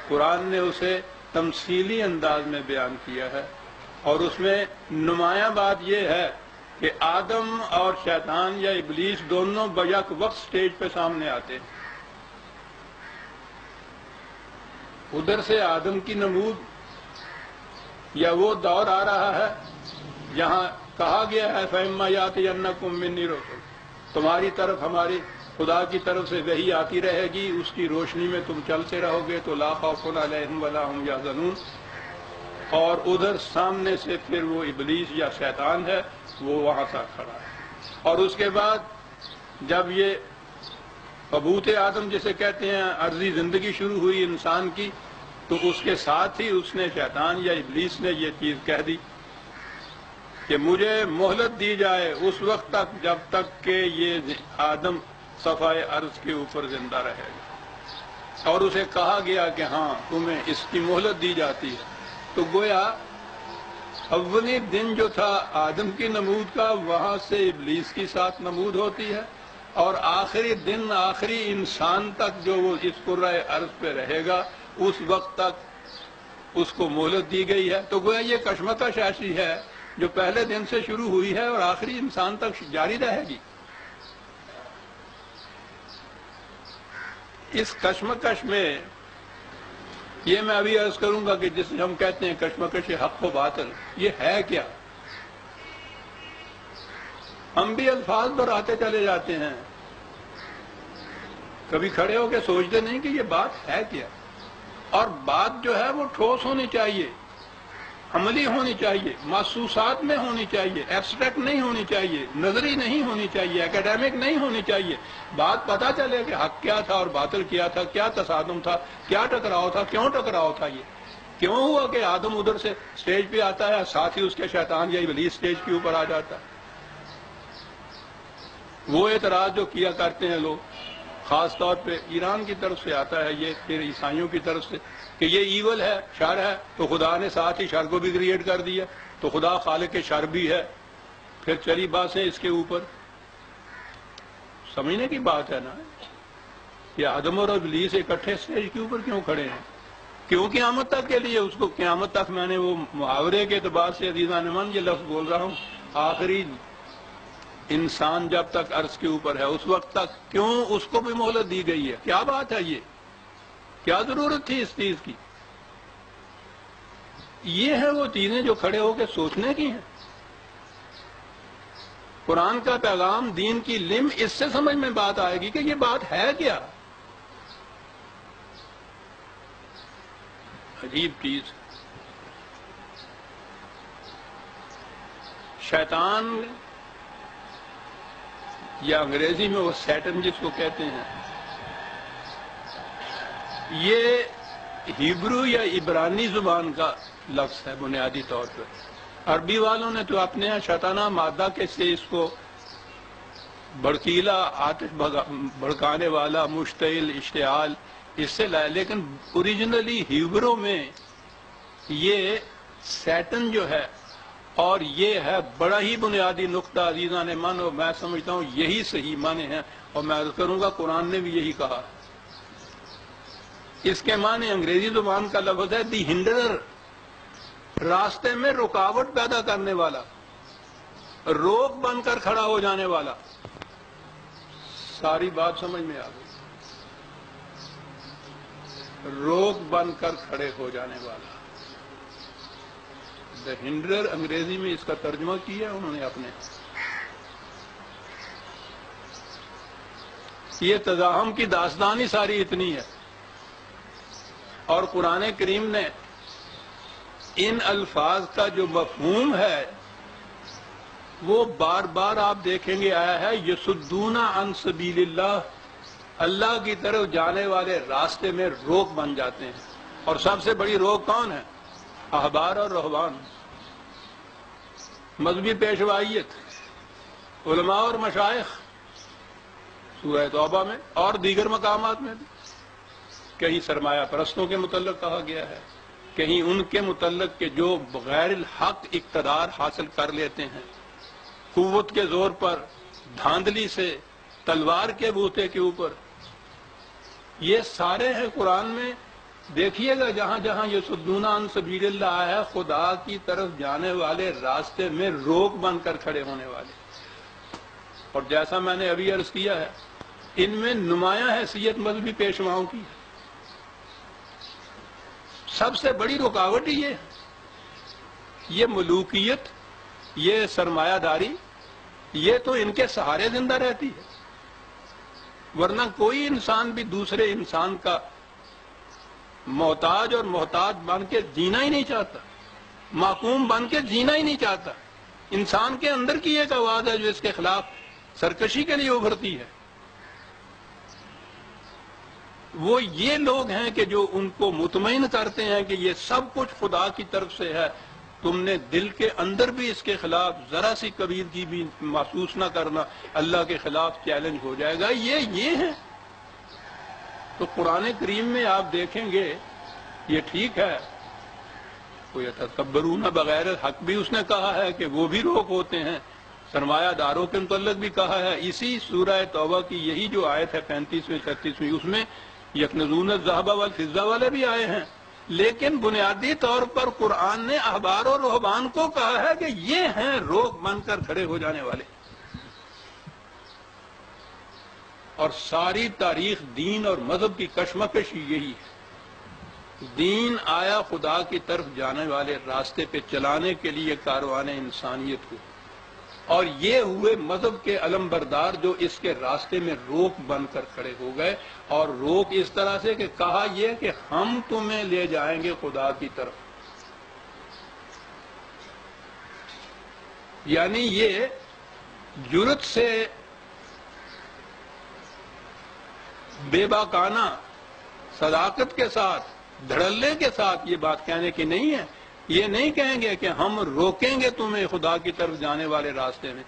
قرآن نے اسے تمثیلی انداز میں بیان کیا ہے، اور اس میں نمایاں بات یہ ہے کہ آدم اور شیطان یا ابلیس دونوں بیک وقت سٹیج پہ سامنے آتے ہیں۔ ادھر سے آدم کی نمود یا وہ دور آ رہا ہے جہاں کہا گیا ہے فَإِمَّا يَأْتِيَنَّكُم مِّنِّي رَسُولٌ، تمہاری طرف ہماری خدا کی طرف سے وحی آتی رہے گی، اس کی روشنی میں تم چلتے رہو گے تو لا خوف علیہم ولا ہم یحزنون۔ اور ادھر سامنے سے پھر وہ ابلیس یا شیطان ہے، وہ وہاں تک کھڑا ہے۔ اور اس کے بعد جب یہ حبوط آدم جسے کہتے ہیں عرضی زندگی شروع ہوئی انسان کی، تو اس کے ساتھ ہی اس نے شیطان یا ابلیس نے یہ چیز کہہ دی کہ مجھے مہلت دی جائے اس وقت تک جب تک کہ یہ آدم صفحہ ارض کے اوپر زندہ رہے گا، اور اسے کہا گیا کہ ہاں تمہیں اس کی مہلت دی جاتی ہے۔ تو گویا اولی دن جو تھا آدم کی نمود کا، وہاں سے ابلیس کی ساتھ نمود ہوتی ہے، اور آخری دن آخری انسان تک جو وہ اس کرۂ ارض پہ رہے گا اس وقت تک اس کو مہلت دی گئی ہے۔ تو گویا یہ کشمکش ایسی ہے جو پہلے دن سے شروع ہوئی ہے اور آخری انسان تک جاری رہے گی۔ اس کشمکش میں یہ میں ابھی عرض کروں گا کہ جسے ہم کہتے ہیں کشمکش حق و باطل، یہ ہے کیا؟ ہم بھی الفاظ دہراتے چلے جاتے ہیں، کبھی کھڑے ہو کے سوچتے نہیں کہ یہ بات ہے کیا۔ اور بات جو ہے وہ ٹھوس ہونی چاہیے، عملی ہونی چاہیے، محسوسات میں ہونی چاہیے، ایبسٹریکٹ نہیں ہونی چاہیے، نظری نہیں ہونی چاہیے، اکیڈیمک نہیں ہونی چاہیے۔ بات پتہ چلے کہ حق کیا تھا اور باطل کیا تھا، کیا تصادم تھا، کیا ٹکراؤ تھا، کیوں ٹکراؤ تھا، یہ کیوں ہوا کہ آدم ادھر سے سٹیج پہ آتا ہے، ساتھ ہی اس کے شیطان یا ابلیس سٹیج کے اوپر آ جاتا ہے۔ وہ اعتراض جو کیا کرتے ہیں لوگ، خاص طور پہ ایران کی طرف سے آتا ہے یہ، پھر عیسائیوں کی طرف سے، کہ یہ ایول ہے، شر ہے، تو خدا نے ساتھ ہی شر کو بھی کریٹ کر دیا، تو خدا خالق شر بھی ہے۔ پھر چلی باتیں اس کے اوپر، سمجھنے کی بات ہے نا کہ آدم اور ابلیس اکٹھے سٹیج کے اوپر کیوں کھڑے ہیں، کیوں قیامت تک کے لیے؟ اس کو قیامت تک، میں نے وہ محاورے کے اعتبار سے عزیزان من یہ لفظ بول رہا ہوں، آخری انسان جب تک عرض کے اوپر ہے اس وقت تک کیوں اس کو بھی مہلت دی گئی ہے؟ کیا بات ہے یہ؟ کیا ضرورت تھی اس چیز کی؟ یہ ہے وہ چیزیں جو کھڑے ہو کے سوچنے کی ہیں۔ قرآن کا پیغام، دین کی لم، اس سے سمجھ میں بات آئے گی کہ یہ بات ہے کیا۔ عجیب چیز۔ شیطان یا انگریزی میں وہ سیٹن جس کو کہتے ہیں، یہ ہیبرو یا عبرانی زبان کا لفظ ہے بنیادی طور پر۔ عربی والوں نے تو اپنے یہاں شیطانہ مادہ کے سے اس کو بھڑکیلا، آتش بھڑکانے والا، مشتعل، اشتعال، اس سے لایا، لیکن اوریجنلی ہیبرو میں یہ سیٹن جو ہے، اور یہ ہے بڑا ہی بنیادی نقطہ عزیزان من، اور میں سمجھتا ہوں یہی صحیح معنی ہیں، اور میں عرض کروں گا قرآن نے بھی یہی کہا۔ اس کے معنی انگریزی زبان کا لفظ ہے دی ہنڈرر، راستے میں رکاوٹ پیدا کرنے والا، روک بن کر کھڑا ہو جانے والا۔ ساری بات سمجھ میں آ گئی، روک بن کر کھڑے ہو جانے والا۔ دی ہنڈرر انگریزی میں اس کا ترجمہ کیا انہوں نے اپنے۔ یہ تزاحم کی داستان ہی ساری اتنی ہے، اور قرآن کریم نے ان الفاظ کا جو مفہوم ہے وہ بار بار آپ دیکھیں گے آیا ہے، یصدون عن سبیل اللہ، اللہ کی طرف جانے والے راستے میں روک بن جاتے ہیں۔ اور سب سے بڑی روک کون ہے؟ احبار اور رہبان، مذہبی پیشوائیت، علماء اور مشائخ، سورہ توبہ میں اور دیگر مقامات میں بھی۔ کہیں سرمایہ پرستوں کے متعلق کہا گیا ہے، کہیں ان کے متعلق کہ جو بغیر الحق اقتدار حاصل کر لیتے ہیں، قوت کے زور پر، دھاندلی سے، تلوار کے بوتے کے اوپر۔ یہ سارے ہیں قرآن میں دیکھیے گا جہاں جہاں یہ یصدون عن سبیل اللہ ہے، خدا کی طرف جانے والے راستے میں روک بن کر کھڑے ہونے والے، اور جیسا میں نے ابھی عرض کیا ہے ان میں نمایاں حیثیت مذہبی پیشواؤں کی ہے۔ سب سے بڑی رکاوٹ ہی یہ ملوکیت، یہ سرمایہ داری، یہ تو ان کے سہارے زندہ رہتی ہے، ورنہ کوئی انسان بھی دوسرے انسان کا محتاج اور محتاج بن کے جینا ہی نہیں چاہتا، محکوم بن کے جینا ہی نہیں چاہتا۔ انسان کے اندر کی ایک آواز ہے جو اس کے خلاف سرکشی کے لیے ابھرتی ہے۔ وہ یہ لوگ ہیں کہ جو ان کو مطمئن کرتے ہیں کہ یہ سب کچھ خدا کی طرف سے ہے، تم نے دل کے اندر بھی اس کے خلاف ذرا سی کبیرگی بھی محسوس نہ کرنا، اللہ کے خلاف چیلنج ہو جائے گا۔ یہ ہیں۔ تو قرآن کریم میں آپ دیکھیں گے یہ ٹھیک ہے، کوئی تکبرون بغیر حق بھی اس نے کہا ہے کہ وہ بھی روک ہوتے ہیں، سرمایہ داروں کے متعلق بھی کہا ہے۔ اسی سورہ توبہ کی یہی جو آیت ہے 35ویں 36ویں، اس میں یکنزون الذھب والفضہ والے بھی آئے ہیں، لیکن بنیادی طور پر قرآن نے احبار و رہبان کو کہا ہے کہ یہ ہیں روک بن کر کھڑے ہو جانے والے۔ اور ساری تاریخ دین اور مذہب کی کشمکش یہی ہے۔ دین آیا خدا کی طرف جانے والے راستے پہ چلانے کے لیے کاروان انسانیت کو، اور یہ ہوئے مذہب کے علم بردار جو اس کے راستے میں روک بن کر کھڑے ہو گئے، اور روک اس طرح سے کہ کہا یہ کہ ہم تمہیں لے جائیں گے خدا کی طرف۔ یعنی یہ جرت سے بے باکانہ صداقت کے ساتھ دھڑلے کے ساتھ یہ بات کہنے کی نہیں ہے۔ یہ نہیں کہیں گے کہ ہم روکیں گے تمہیں خدا کی طرف جانے والے راستے میں،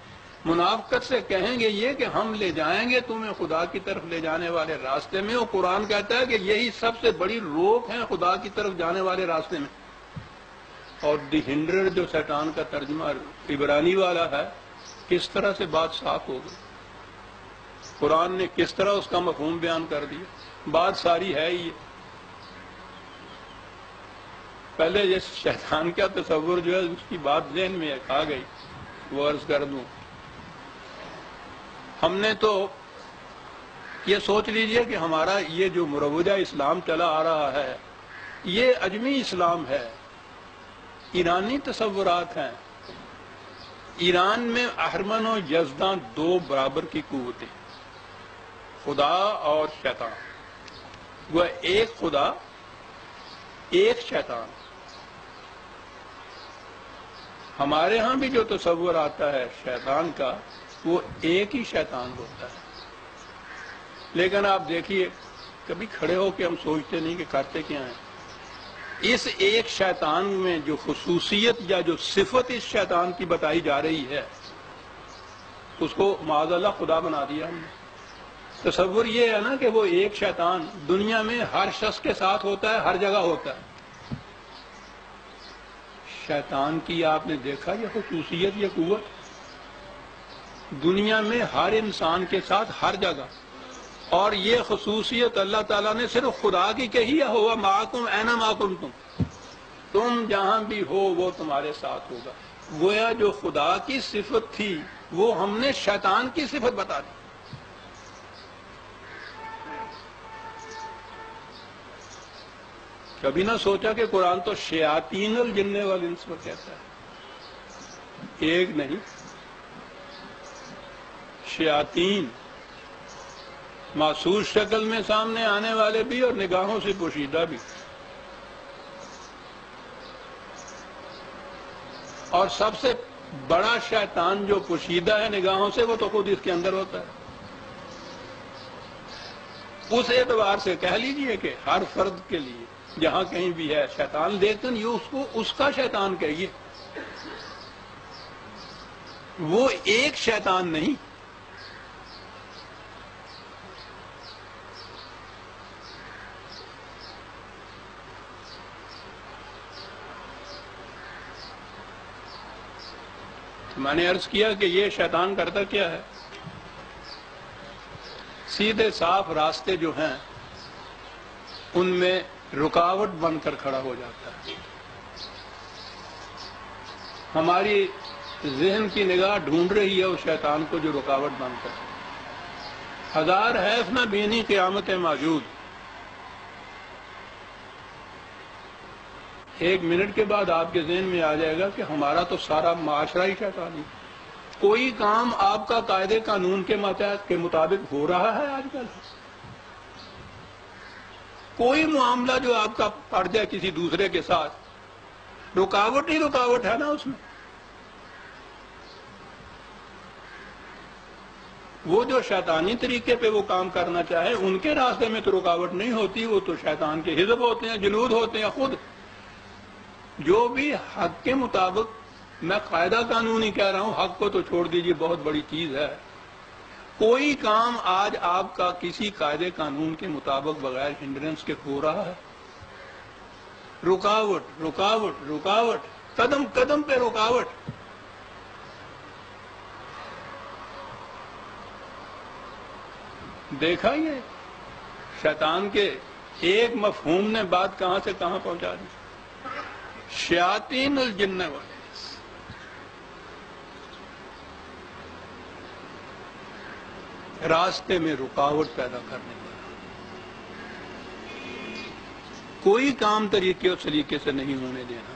منافقت سے کہیں گے یہ کہ ہم لے جائیں گے تمہیں خدا کی طرف لے جانے والے راستے میں، اور قرآن کہتا ہے کہ یہی سب سے بڑی روک ہے خدا کی طرف جانے والے راستے میں۔ اور دی ہنڈرڈ جو شیطان کا ترجمہ عبرانی والا ہے، کس طرح سے بات صاف ہو گئی، قرآن نے کس طرح اس کا مفہوم بیان کر دیا۔ بات ساری ہے ہی پہلے یہ شیطان کا تصور جو ہے اس کی بات ذہن میں آ گئی، وہ عرض کر دوں۔ ہم نے تو یہ سوچ لیجئے کہ ہمارا یہ جو مروجہ اسلام چلا آ رہا ہے یہ اجمی اسلام ہے، ایرانی تصورات ہیں۔ ایران میں اہرمن و یزدان دو برابر کی قوتیں، خدا اور شیطان، وہ ایک خدا ایک شیطان۔ ہمارے ہاں بھی جو تصور آتا ہے شیطان کا وہ ایک ہی شیطان ہوتا ہے، لیکن آپ دیکھیے کبھی کھڑے ہو کے ہم سوچتے نہیں کہ کرتے کیا ہیں۔ اس ایک شیطان میں جو خصوصیت یا جو صفت اس شیطان کی بتائی جا رہی ہے اس کو معاذ اللہ خدا بنا دیا ہم نے۔ تصور یہ ہے نا کہ وہ ایک شیطان دنیا میں ہر شخص کے ساتھ ہوتا ہے، ہر جگہ ہوتا ہے۔ شیطان کی آپ نے دیکھا یہ خصوصیت، یہ قوت دنیا میں ہر انسان کے ساتھ ہر جگہ، اور یہ خصوصیت اللہ تعالیٰ نے صرف خدا کی کہی ہے، ہوا معکم اینما کنتم، تم جہاں بھی ہو وہ تمہارے ساتھ ہوگا۔ گویا جو خدا کی صفت تھی وہ ہم نے شیطان کی صفت بتا دی۔ کبھی نہ سوچا کہ قرآن تو شیاطین الجن والانس پر کہتا ہے، ایک نہیں، شیاطین محسوس شکل میں سامنے آنے والے بھی اور نگاہوں سے پوشیدہ بھی۔ اور سب سے بڑا شیطان جو پوشیدہ ہے نگاہوں سے وہ تو خود اس کے اندر ہوتا ہے۔ اس اعتبار سے کہہ لیجئے کہ ہر فرد کے لیے جہاں کہیں بھی ہے شیطان، لیکن یہ اس کو اس کا شیطان کہیے، وہ ایک شیطان نہیں۔ میں نے عرض کیا کہ یہ شیطان کرتا کیا ہے، سیدھے صاف راستے جو ہیں ان میں رکاوٹ بن کر کھڑا ہو جاتا ہے. ہماری ذہن کی نگاہ ڈھونڈ رہی ہے اس شیطان کو جو رکاوٹ بن کر. ہزار حیف نہ بینی قیامت موجود. ایک منٹ کے بعد آپ کے ذہن میں آ جائے گا کہ ہمارا تو سارا معاشرہ ہی شیطانی. کوئی کام آپ کا قاعدے قانون کے مطابق ہو رہا ہے آج کل؟ کوئی معاملہ جو آپ کا پڑ جائے کسی دوسرے کے ساتھ، رکاوٹ ہی رکاوٹ ہے نا اس میں. وہ جو شیطانی طریقے پہ وہ کام کرنا چاہے ان کے راستے میں تو رکاوٹ نہیں ہوتی، وہ تو شیطان کے حزب ہوتے ہیں، جنود ہوتے ہیں. خود جو بھی حق کے مطابق، میں قاعدہ قانون ہی کہہ رہا ہوں، حق کو تو چھوڑ دیجیے، بہت بڑی چیز ہے. کوئی کام آج آپ کا کسی قاعدے قانون کے مطابق بغیر ہنڈرنس کے ہو رہا ہے، رکاوٹ رکاوٹ رکاوٹ، قدم قدم پہ رکاوٹ. دیکھا یہ شیطان کے ایک مفہوم نے بات کہاں سے کہاں پہنچا دی. شیاطین الجن والے راستے میں رکاوٹ پیدا کرنے والا. کوئی کام طریقے اور سلیقے سے نہیں ہونے دینا.